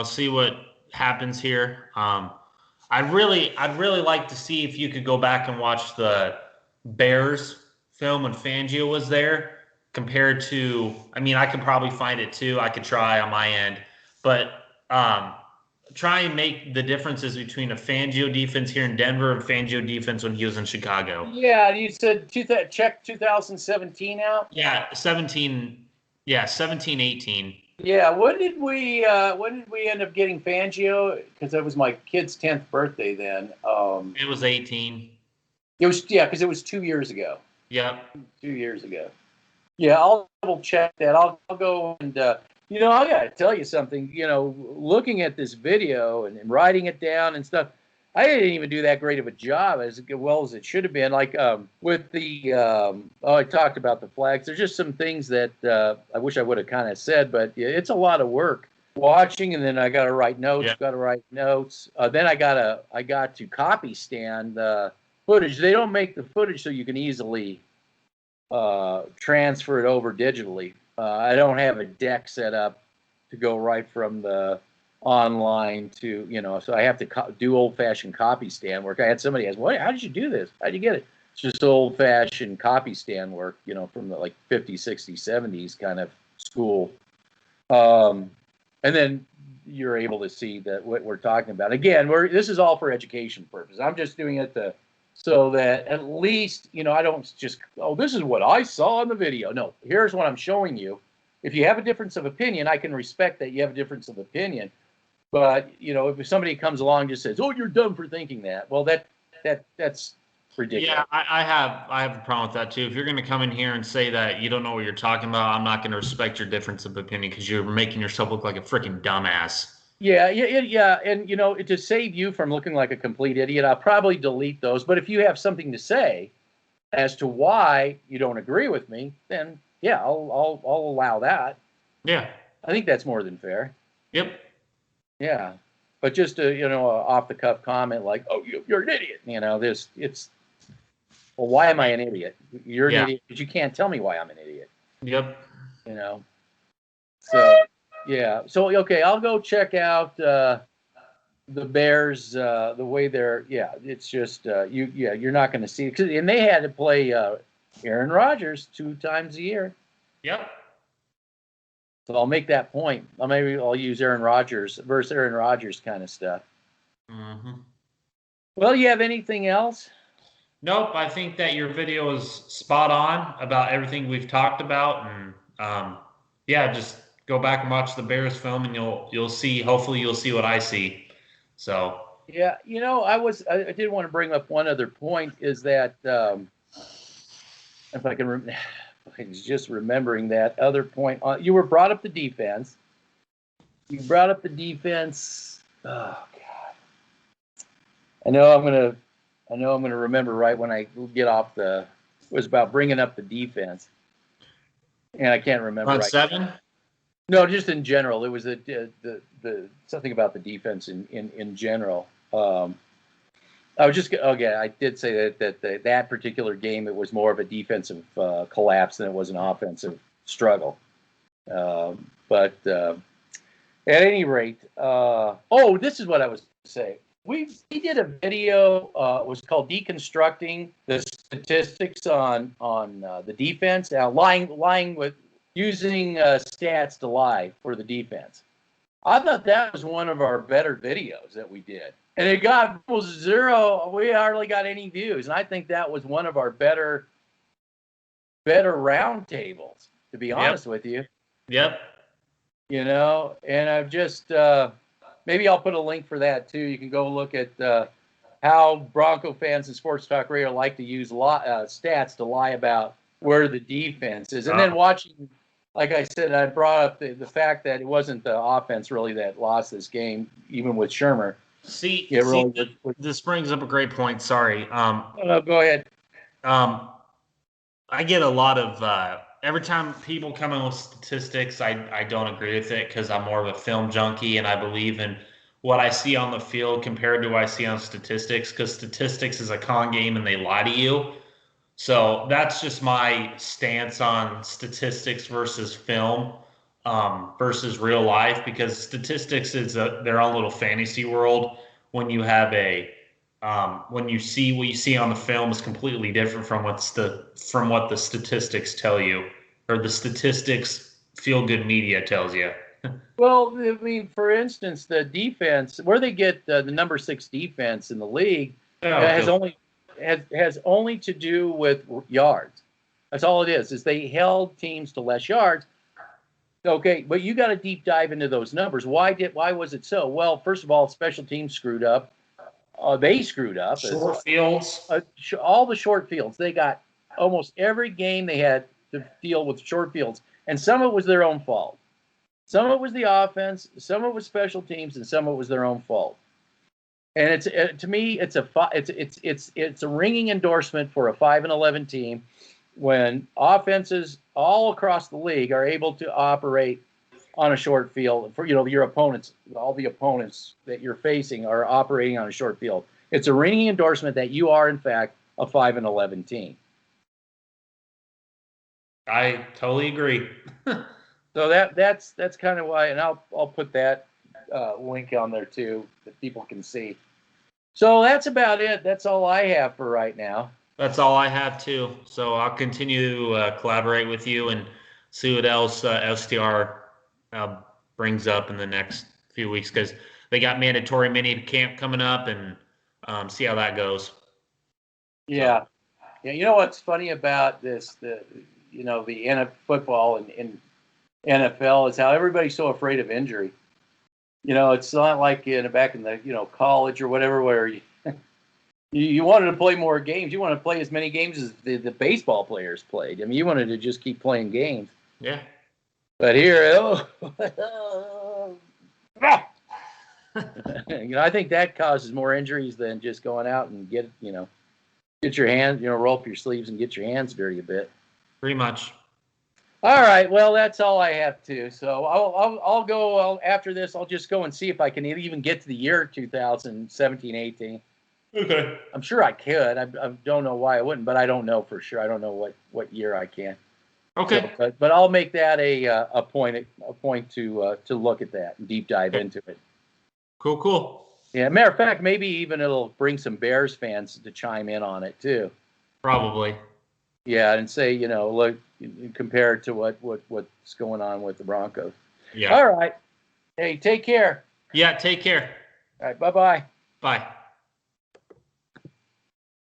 See what happens here. I'd really like to see if you could go back and watch the Bears film when Fangio was there compared to, I mean, I could probably find it too. I could try on my end, but try and make the differences between a Fangio defense here in Denver and Fangio defense when he was in Chicago. Yeah, you said check 2017 out? Yeah, 17, 18. Yeah, when did we end up getting Fangio? Because that was my kid's 10th birthday then. It was 18. It was, yeah, because it was 2 years ago. Yeah. 2 years ago. Yeah, I'll double check that. I'll go and I got to tell you something. Looking at this video and writing it down and stuff, I didn't even do that great of a job as well as it should have been. Like with the I talked about the flags. There's just some things that I wish I would have kind of said, but it's a lot of work watching, and then I got to write notes. Yeah. Got to write notes. Then I got to copy stand footage. They don't make the footage so you can easily transfer it over digitally. I don't have a deck set up to go right from the online to, so I have to do old-fashioned copy stand work. I had somebody ask, how did you do this? How did you get it? It's just old-fashioned copy stand work, from the 50s, 60s, 70s kind of school. And then you're able to see that what we're talking about. Again, this is all for education purposes. I'm just doing it so that at least, I don't just, this is what I saw in the video. No, here's what I'm showing you. If you have a difference of opinion, I can respect that you have a difference of opinion. But, if somebody comes along and just says, you're dumb for thinking that, well, that's ridiculous. Yeah, I have a problem with that too. If you're going to come in here and say that you don't know what you're talking about, I'm not going to respect your difference of opinion because you're making yourself look like a freaking dumbass. Yeah. And, to save you from looking like a complete idiot, I'll probably delete those. But if you have something to say as to why you don't agree with me, then, yeah, I'll allow that. Yeah. I think that's more than fair. Yep. Yeah. But just a, off-the-cuff comment like, you're an idiot. Why am I an idiot? You're an idiot, but you can't tell me why I'm an idiot. Yep. So, yeah. So, okay, I'll go check out the Bears, the way they're, it's just, you're not going to see it. And they had to play Aaron Rodgers 2 times a year. Yep. So I'll make that point. Maybe I'll use Aaron Rodgers versus Aaron Rodgers kind of stuff. Mm-hmm. Well, you have anything else? Nope. I think that your video is spot on about everything we've talked about, and just go back and watch the Bears film, and you'll see. Hopefully, you'll see what I see. So yeah, I did want to bring up one other point. Is that if I can. I was just remembering that other point. You were brought up the defense. You brought up the defense. Oh God! I know I'm gonna remember right when I get off the. It was about bringing up the defense, and I can't remember. On right 7? now. No, just in general. It was the something about the defense in general. I was just I did say that particular game, it was more of a defensive collapse than it was an offensive struggle. But at any rate, this is what I was saying. We did a video. It was called "Deconstructing the Statistics on the Defense." Lying with using stats to lie for the defense. I thought that was one of our better videos that we did. And it got almost 0. We hardly got any views. And I think that was one of our better roundtables, to be honest with you. Yep. And I've just, maybe I'll put a link for that too. You can go look at how Bronco fans and Sports Talk Radio like to use stats to lie about where the defense is. And then watching, like I said, I brought up the fact that it wasn't the offense really that lost this game, even with Shermer. See, Yeah, really. this brings up a great point. Sorry. Go ahead. I get a lot of every time people come in with statistics, I don't agree with it because I'm more of a film junkie and I believe in what I see on the field compared to what I see on statistics because statistics is a con game and they lie to you. So that's just my stance on statistics versus film versus real life because statistics is their own little fantasy world. When you have when you see what you see on the film is completely different from from what the statistics tell you or the statistics feel good media tells you. Well, I mean, for instance, the defense, where they get the number 6 defense in the league, has only to do with yards. That's all it is they held teams to less yards. Okay, but you got to deep dive into those numbers. Why was it so? Well, first of all, special teams screwed up. They screwed up. Short fields. All the short fields. They got almost every game they had to deal with short fields, and some of it was their own fault. Some of it was the offense, some of it was special teams, and some of it was their own fault. And it's to me, it's a ringing endorsement for a 5-11 team when offenses all across the league are able to operate on a short field. For your opponents, all the opponents that you're facing are operating on a short field. It's a ringing endorsement that you are in fact a 5-11 team. I totally agree. So that's kind of why, and I'll put that link on there too that people can see. So that's about it. That's all I have for right now. That's all I have too. So I'll continue to collaborate with you and see what else STR brings up in the next few weeks because they got mandatory mini camp coming up and see how that goes. Yeah. So. Yeah. You know what's funny about this? The NFL football and NFL is how everybody's so afraid of injury. It's not like back in the college or whatever where you wanted to play more games. You want to play as many games as the baseball players played. I mean, you wanted to just keep playing games. Yeah. But here, I think that causes more injuries than just going out and get your hands, roll up your sleeves and get your hands dirty a bit. Pretty much. All right. Well, that's all I have to. So I'll go after this. I'll just go and see if I can even get to the year 2017-18. Okay. I'm sure I could. I don't know why I wouldn't, but I don't know for sure. I don't know what year I can. Okay. So, but I'll make that a point to look at that and deep dive into it. Cool. Yeah. Matter of fact, maybe even it'll bring some Bears fans to chime in on it too. Probably. Yeah, and say look, compared to what's going on with the Broncos. Yeah. All right. Hey, take care. Yeah, take care. All right. Bye-bye. Bye.